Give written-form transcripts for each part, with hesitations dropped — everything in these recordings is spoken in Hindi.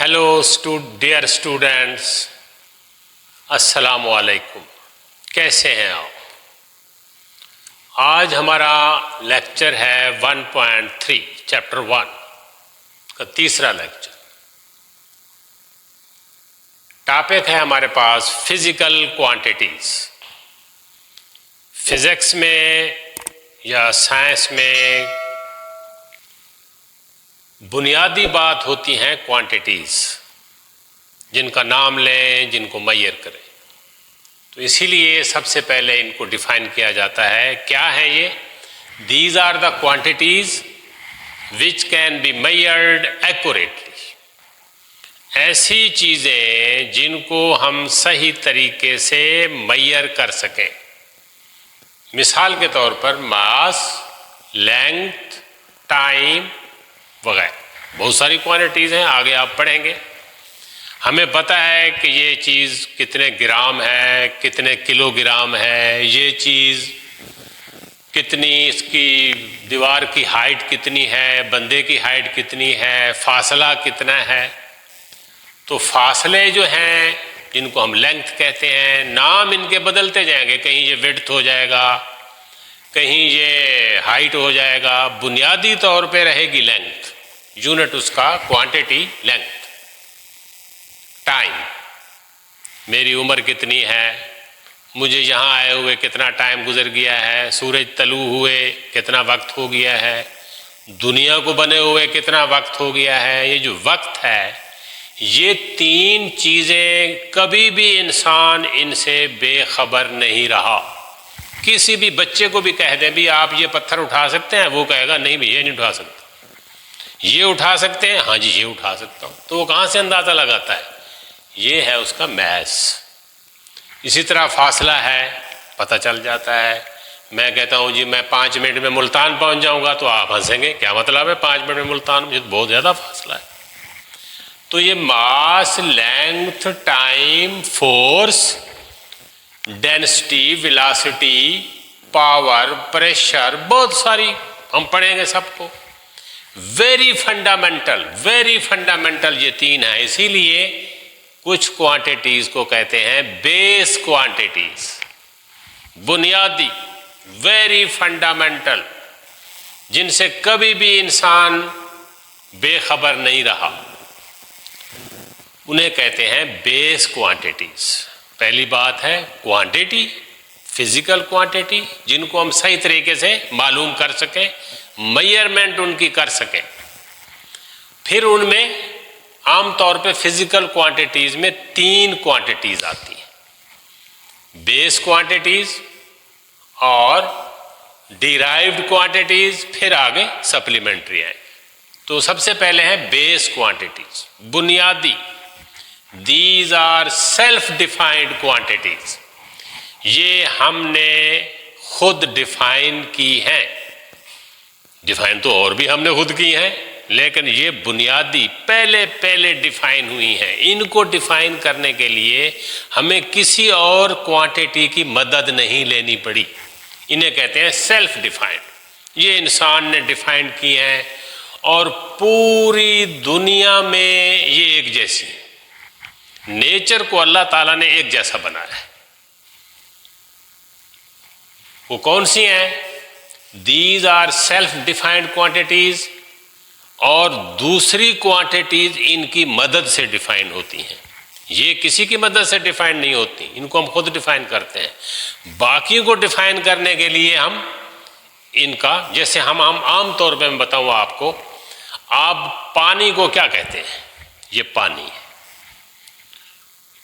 हेलो डियर स्टूडेंट्स, अस्सलाम वालेकुम। कैसे हैं आप? आज हमारा लेक्चर है 1.3 चैप्टर 1 का तीसरा लेक्चर। टॉपिक है हमारे पास फिजिकल क्वांटिटीज। फिजिक्स में या साइंस में बुनियादी बात होती हैं क्वांटिटीज, जिनका नाम लें, जिनको मैयर करें। तो इसीलिए सबसे पहले इनको डिफाइन किया जाता है। क्या है ये? These are the quantities which can be measured accurately. ऐसी चीज़ें जिनको हम सही तरीके से मैयर कर सकें। मिसाल के तौर पर मास, लेंथ, टाइम वगैरह बहुत सारी क्वांटिटीज़ हैं, आगे आप पढ़ेंगे। हमें पता है कि ये चीज़ कितने ग्राम है, कितने किलोग्राम है, ये चीज़ कितनी, इसकी दीवार की हाइट कितनी है, बंदे की हाइट कितनी है, फासला कितना है। तो फासले जो हैं, जिनको हम लेंथ कहते हैं, नाम इनके बदलते जाएंगे। कहीं ये विड्थ हो जाएगा, कहीं ये हाइट हो जाएगा। बुनियादी तौर पे रहेगी लेंथ, यूनिट उसका क्वांटिटी लेंथ। टाइम, मेरी उम्र कितनी है, मुझे यहाँ आए हुए कितना टाइम गुजर गया है, सूरज तलू हुए कितना वक्त हो गया है, दुनिया को बने हुए कितना वक्त हो गया है। ये जो वक्त है, ये तीन चीज़ें कभी भी इंसान इनसे बेखबर नहीं रहा। किसी भी बच्चे को भी कह दें भी आप ये पत्थर उठा सकते हैं, वो कहेगा नहीं भैया नहीं उठा सकता। ये उठा सकते हैं, हाँ जी ये उठा सकता हूँ। तो वो कहाँ से अंदाज़ा लगाता है? ये है उसका मैथ्स। इसी तरह फासला है, पता चल जाता है। मैं कहता हूँ जी मैं 5 मिनट में मुल्तान पहुँच जाऊँगा, तो आप हंसेंगे क्या मतलब है 5 मिनट में मुल्तान? मुझे तो बहुत ज़्यादा फासला है। तो ये mass, length, time, force, density, velocity, power, pressure, बहुत सारी हम पढ़ेंगे सबको। वेरी फंडामेंटल ये तीन है। इसीलिए कुछ क्वांटिटीज को कहते हैं बेस क्वांटिटीज, बुनियादी, वेरी फंडामेंटल, जिनसे कभी भी इंसान बेखबर नहीं रहा, उन्हें कहते हैं बेस क्वांटिटीज। पहली बात है क्वांटिटी, फिजिकल क्वांटिटी, जिनको हम सही तरीके से मालूम कर सकें, मेजरमेंट उनकी कर सकें। फिर उनमें आमतौर पे फिजिकल क्वांटिटीज में 3 क्वांटिटीज आती हैं, बेस क्वांटिटीज और डिराइव्ड क्वांटिटीज, फिर आगे सप्लीमेंट्री आए। तो सबसे पहले है बेस क्वांटिटीज, बुनियादी। These are self defined quantities. ये हमने खुद डिफाइन की हैं। डिफाइन तो और भी हमने खुद की हैं, लेकिन ये बुनियादी पहले डिफाइन हुई हैं। इनको डिफाइन करने के लिए हमें किसी और क्वांटिटी की मदद नहीं लेनी पड़ी। इन्हें कहते हैं सेल्फ डिफाइंड। ये इंसान ने डिफाइन की हैं और पूरी दुनिया में ये एक जैसी है। नेचर को अल्लाह ताला ने एक जैसा बनाया है। वो कौन सी हैं? These are self defined quantities, और दूसरी क्वांटिटीज इनकी मदद से डिफाइन होती हैं। ये किसी की मदद से डिफाइन नहीं होती, इनको हम खुद डिफाइन करते हैं। बाकी को डिफाइन करने के लिए हम इनका, जैसे हम आम तौर पे मैं बताऊँ आपको, आप पानी को क्या कहते हैं? ये पानी है।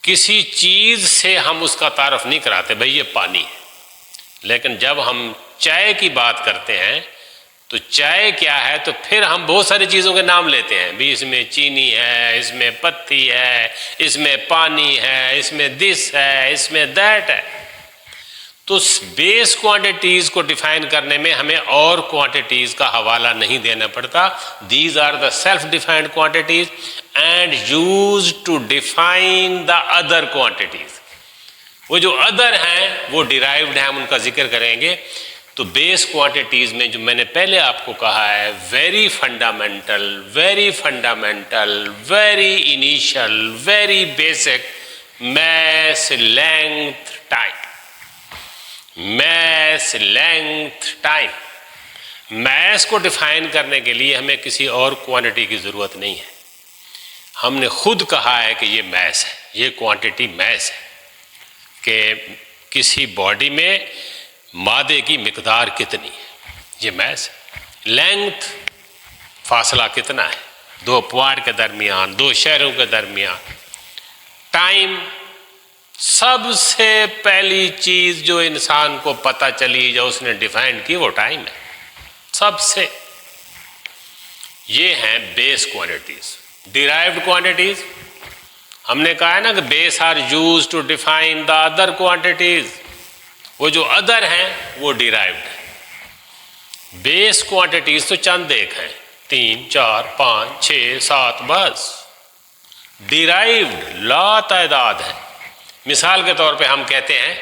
किसी चीज़ से हम उसका तारफ नहीं कराते भाई ये पानी है। लेकिन जब हम चाय की बात करते हैं तो चाय क्या है, तो फिर हम बहुत सारी चीज़ों के नाम लेते हैं भी, इसमें चीनी है, इसमें पत्ती है, इसमें पानी है, इसमें दिस है, इसमें दैट है। तो बेस क्वांटिटीज़ को डिफाइन करने में हमें और क्वांटिटीज़ का हवाला नहीं देना पड़ता। These are the self defined quantities and use to define the other quantities. वो जो अदर हैं वो डिराइव्ड हैं, हम उनका जिक्र करेंगे। तो बेस क्वांटिटीज में जो मैंने पहले आपको कहा है, very fundamental, very initial, very basic, mass length time, mass length time। Mass को डिफाइन करने के लिए हमें किसी और क्वांटिटी की ज़रूरत नहीं है। हमने खुद कहा है कि ये मैस है, ये क्वांटिटी मैस है कि किसी बॉडी में मादे की मिकदार कितनी है, ये मैस है। लेंथ, फासला कितना है दो पॉइंट के दरमियान, दो शहरों के दरमियान। टाइम, सबसे पहली चीज जो इंसान को पता चली, जो उसने डिफाइन की, वो टाइम है सबसे। ये हैं बेस क्वांटिटीज। डिराइव्ड क्वांटिटीज, हमने कहा है ना कि base are used to define the other quantities. वो जो अदर हैं वो डिराइव्ड है। बेस क्वांटिटीज तो चंद एक हैं, 3, 4, 5, 6, 7, बस। डिराइव्ड ला तादाद है। मिसाल के तौर पे हम कहते हैं,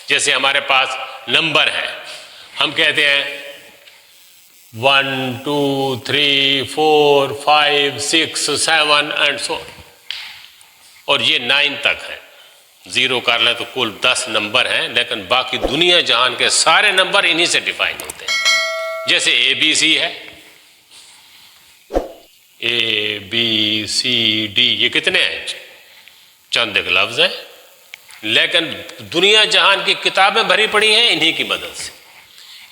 जैसे हमारे पास नंबर है, हम कहते हैं 1 2 3 4 5 6 7 एंड सो, और ये 9 तक है। 0 कर लें तो कुल 10 नंबर हैं, लेकिन बाकी दुनिया जहान के सारे नंबर इन्हीं से डिफाइन होते हैं। जैसे ABC है, ABCD, ये कितने हैं? चंद एक लफ्ज हैं, लेकिन दुनिया जहान की किताबें भरी पड़ी हैं इन्हीं की मदद से।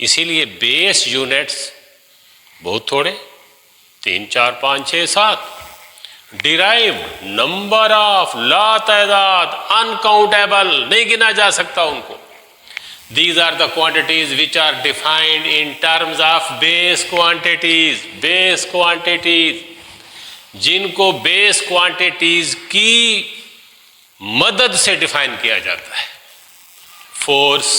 इसीलिए बेस यूनिट्स बहुत थोड़े, 3, 4, 5, 6, 7। डिराइव्ड नंबर ऑफ ला तादाद, अनकाउंटेबल, नहीं गिना जा सकता उनको। These are the quantities which are defined in terms of base quantities, base quantities, जिनको बेस क्वांटिटीज की मदद से डिफाइन किया जाता है। फोर्स,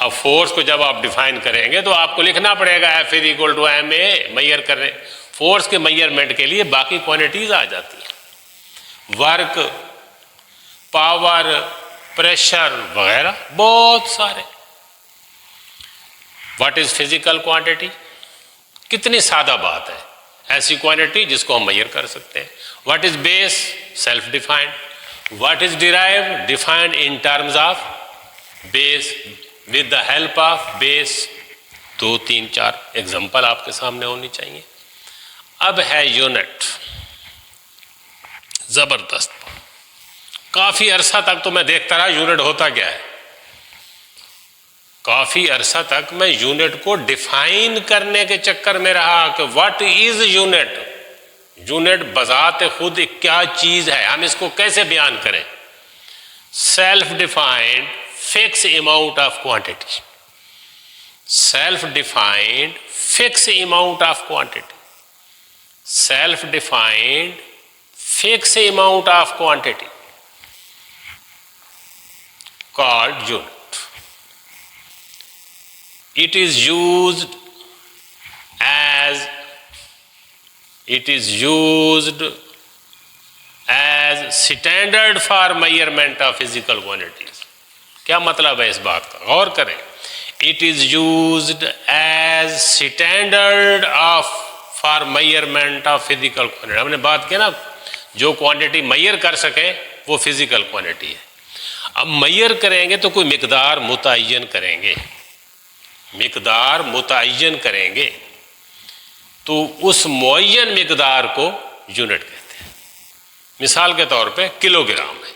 अब फोर्स को जब आप डिफाइन करेंगे तो आपको लिखना पड़ेगा F = ma, मैयर करने। फोर्स के मैयरमेंट के लिए बाकी क्वांटिटीज आ जाती हैं, वर्क, पावर, प्रेशर वगैरह बहुत सारे। What is physical quantity? कितनी सादा बात है, ऐसी क्वांटिटी जिसको हम मैयर कर सकते हैं। What is base? Self defined. What is derived? Defined in terms of base, with the help of base. 2, 3, 4 example आपके सामने होनी चाहिए। अब है यूनिट, जबरदस्त। काफी अरसा तक तो मैं देखता रहा यूनिट होता क्या है। काफी अरसा तक मैं यूनिट को डिफाइन करने के चक्कर में रहा कि व्हाट इज यूनिट। यूनिट बजाते खुद क्या चीज है, हम इसको कैसे बयान करें? Self defined fix amount of quantity, self defined fix amount of quantity, self defined fix amount of quantity called unit. It is used as standard for measurement of physical quantities. क्या मतलब है इस बात का? गौर करें। It is used as standard for measurement of physical quantity. हमने बात की ना, जो क्वांटिटी मैयर कर सके वो फिजिकल क्वांटिटी है। अब मैयर करेंगे तो कोई मिकदार मुतय्यन करेंगे, मिकदार मुतय्यन करेंगे, तो उस मुअय्यन मिकदार को यूनिट कहते हैं। मिसाल के तौर पे किलोग्राम है,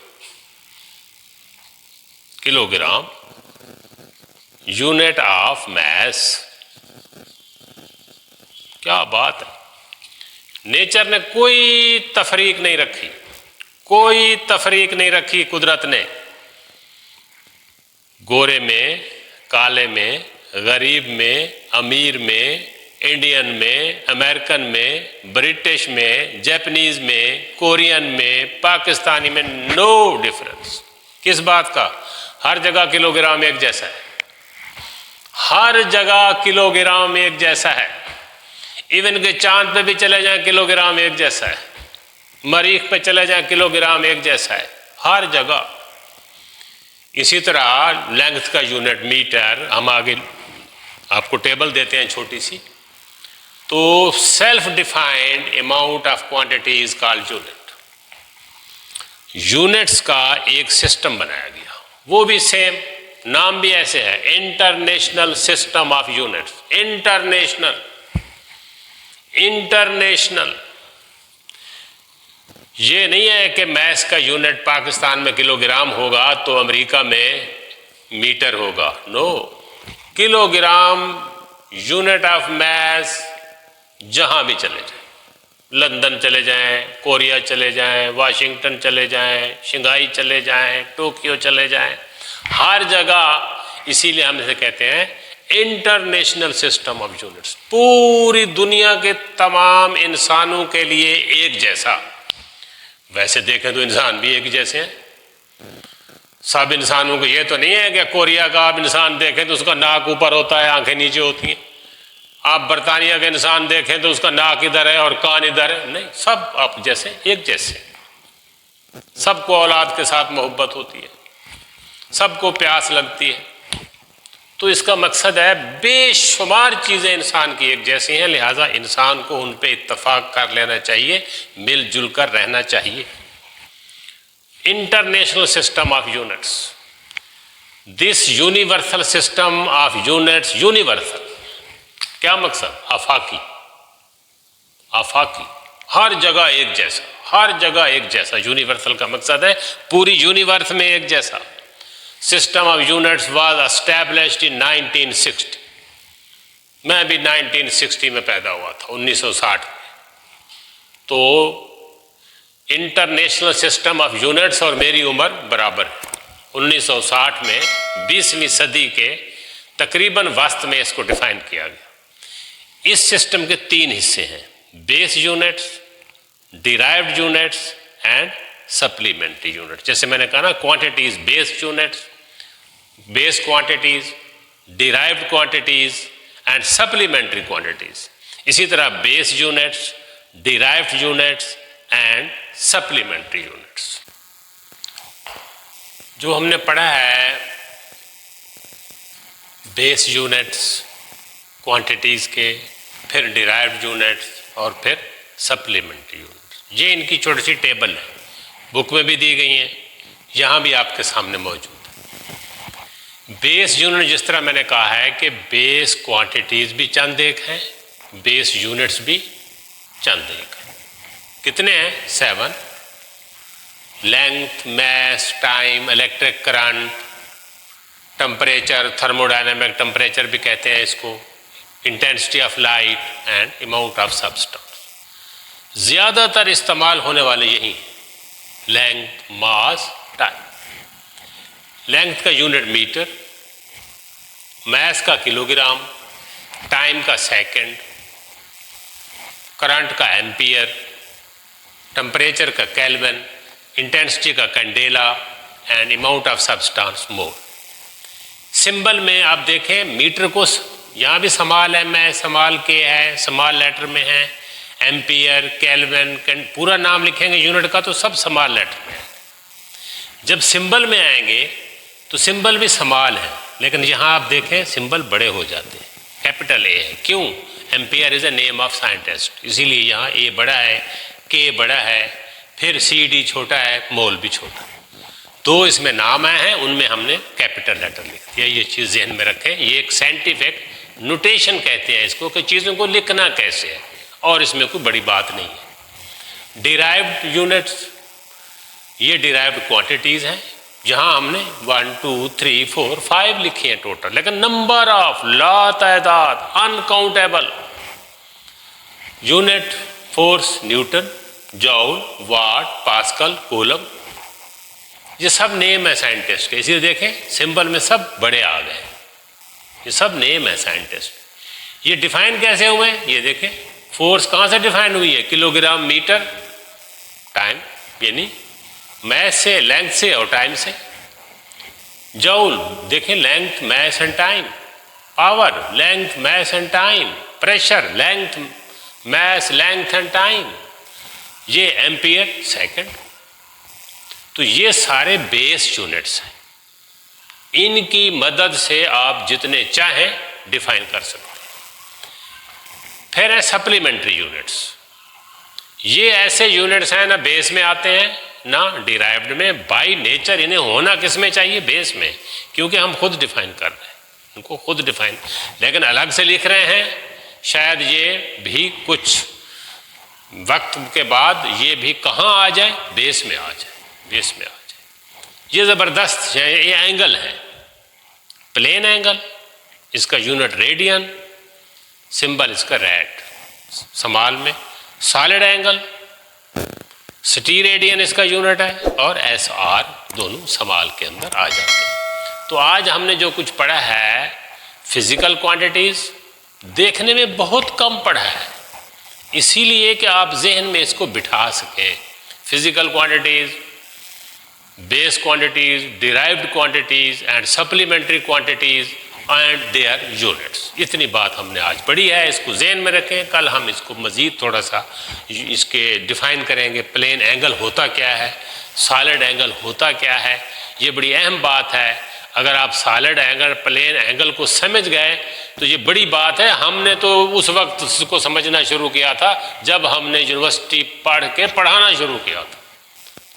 किलोग्राम यूनिट ऑफ मैस। क्या बात है, नेचर ने कोई तफरीक नहीं रखी, कोई तफरीक नहीं रखी कुदरत ने। गोरे में, काले में, गरीब में, अमीर में, इंडियन में, अमेरिकन में, ब्रिटिश में, जापानीज में, कोरियन में, पाकिस्तानी में, नो डिफरेंस। किस बात का? हर जगह किलोग्राम एक जैसा है, हर जगह किलोग्राम एक जैसा है। इवन के चांद पे भी चले जाएं किलोग्राम एक जैसा है, मरीख पे चले जाएं किलोग्राम एक जैसा है, हर जगह। इसी तरह लेंथ का यूनिट मीटर, हम आगे आपको टेबल देते हैं छोटी सी। तो self defined amount of quantity is called unit. Units का एक सिस्टम बनाया गया, वो भी सेम, नाम भी ऐसे है, international system of units. International ये नहीं है कि मैस का यूनिट पाकिस्तान में किलोग्राम होगा तो अमेरिका में मीटर होगा। No, kilogram unit of mass जहां भी चले जाएं, लंदन चले जाएं, कोरिया चले जाएं, वाशिंगटन चले जाएं, शंघाई चले जाएं, टोक्यो चले जाएं, हर जगह। इसीलिए हम इसे कहते हैं इंटरनेशनल सिस्टम ऑफ यूनिट्स। पूरी दुनिया के तमाम इंसानों के लिए एक जैसा। वैसे देखें तो इंसान भी एक जैसे हैं, सब इंसानों को। ये तो नहीं है कि कोरिया का आप इंसान देखें तो उसका नाक ऊपर होता है, आंखें नीचे होती हैं। आप बर्तानिया का इंसान देखें तो उसका नाक इधर है और कान इधर है। नहीं, सब आप जैसे, एक जैसे। सबको औलाद के साथ मोहब्बत होती है, सबको प्यास लगती है। तो इसका मकसद है बेशुमार चीज़ें इंसान की एक जैसी हैं, लिहाजा इंसान को उन पे इत्तफाक कर लेना चाहिए, मिलजुल कर रहना चाहिए। International system of units, this universal system of units, universal क्या मकसद? आफाकी। आफाकी, हर जगह एक जैसा, हर जगह एक जैसा। यूनिवर्सल का मकसद है पूरी यूनिवर्स में एक जैसा। System of units was established in 1960। मैं भी 1960 में पैदा हुआ था, 1960 में। तो इंटरनेशनल सिस्टम ऑफ यूनिट्स और मेरी उम्र बराबर है। 1960 में 20वीं सदी के तकरीबन वस्त में इसको डिफाइन किया गया। इस सिस्टम के 3 हिस्से हैं, base units, derived units and supplementary unit. जैसे मैंने कहा ना, quantities base units, base quantities, derived quantities and supplementary quantities. इसी तरह base units, derived units and supplementary units. जो हमने पढ़ा है बेस यूनिट्स क्वांटिटीज के, फिर डिराइव्ड यूनिट्स और फिर सप्लीमेंट्री यूनिट्स, ये इनकी छोटी सी टेबल है, बुक में भी दी गई हैं, यहाँ भी आपके सामने मौजूद है। बेस यूनिट, जिस तरह मैंने कहा है कि बेस क्वांटिटीज भी चंद एक हैं, बेस यूनिट्स भी चंद एक हैं। कितने हैं? 7। Length, mass, time, electric current, temperature, thermodynamic temperature भी कहते हैं इसको, intensity of light and amount of substance. ज़्यादातर इस्तेमाल होने वाले यही, लेंथ, मास, टाइम। लेंथ का यूनिट मीटर, मैस का किलोग्राम, टाइम का सेकंड, करंट का एम्पियर, टेम्परेचर का केल्विन, इंटेंसिटी का candela and amount of substance mole. Symbol में आप देखें मीटर को, यहाँ भी स्मॉल एम है, स्मॉल के है, स्मॉल लेटर में है, एम्पियर, केल्विन, पूरा नाम लिखेंगे यूनिट का तो सब स्मॉल लेटर में है। जब सिंबल में आएंगे तो सिंबल भी स्मॉल है, लेकिन यहाँ आप देखें सिंबल बड़े हो जाते हैं, कैपिटल ए है। क्यों? Ampere is a name of scientist, इसीलिए यहाँ ए बड़ा है, के बड़ा है, फिर सी डी छोटा है, मोल भी छोटा। तो इसमें नाम आए हैं, उनमें हमने कैपिटल लेटर लिख दिया। ये चीज़ जहन में रखें, ये एक साइंटिफिक नोटेशन कहते हैं इसको, कि चीज़ों को लिखना कैसे है, और इसमें कोई बड़ी बात नहीं है। डिराइव्ड यूनिट्स, ये डिराइव्ड क्वांटिटीज़ हैं, जहाँ हमने 1 2 3 4 5 लिखी हैं टोटल, लेकिन नंबर ऑफ, लातादाद, uncountable. Unit force newton, joule, watt, pascal, coulomb, ये सब नेम है साइंटिस्ट के। इसीलिए देखें सिंबल में सब बड़े आ गए, ये सब नेम है साइंटिस्ट। ये डिफाइन कैसे हुए? ये देखें, फोर्स कहाँ से डिफाइन हुई है? किलोग्राम, मीटर, टाइम, यानी मैस से, लेंथ से और टाइम से। जॉल देखें, length, mass and time. Power, length, mass and time. Pressure, length, mass, length and time. ये एम्पियर, सेकंड। तो ये सारे बेस यूनिट्स हैं। इनकी मदद से आप जितने चाहें डिफाइन कर सकते हैं। फिर है सप्लीमेंट्री यूनिट्स। ये ऐसे यूनिट्स हैं ना बेस में आते हैं ना डिराइव्ड में, बाय नेचर इन्हें होना किस में चाहिए, बेस में, क्योंकि हम खुद डिफाइन कर रहे हैं उनको, खुद डिफाइन, लेकिन अलग से लिख रहे हैं। शायद ये भी कुछ वक्त के बाद ये भी कहाँ आ जाए, बेस में आ जाए, बेस में आ जाए। ये ज़बरदस्त है, ये एंगल है, प्लेन एंगल, इसका यूनिट रेडियन, सिंबल इसका रेड समाल में, सॉलिड एंगल स्टीरेडियन इसका यूनिट है, और एस आर दोनों समाल के अंदर आ जाते हैं। तो आज हमने जो कुछ पढ़ा है फिजिकल क्वांटिटीज, देखने में बहुत कम पढ़ा है, इसीलिए कि आप जहन में इसको बिठा सकें। Physical quantities, base quantities, derived quantities and supplementary quantities and their units, इतनी बात हमने आज पढ़ी है, इसको जहन में रखें। कल हम इसको मज़ीद थोड़ा सा इसके डिफ़ाइन करेंगे। प्लेन एंगल होता क्या है, सॉलिड एंगल होता क्या है, ये बड़ी अहम बात है। अगर आप सॉलिड एंगल, प्लेन एंगल को समझ गए तो ये बड़ी बात है। हमने तो उस वक्त इसको समझना शुरू किया था जब हमने यूनिवर्सिटी पढ़ के पढ़ाना शुरू किया था।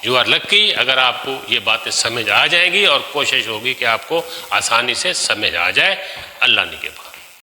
यू आर लक्की अगर आपको ये बातें समझ आ जाएंगी, और कोशिश होगी कि आपको आसानी से समझ आ जाए। अल्लाह ने के बाद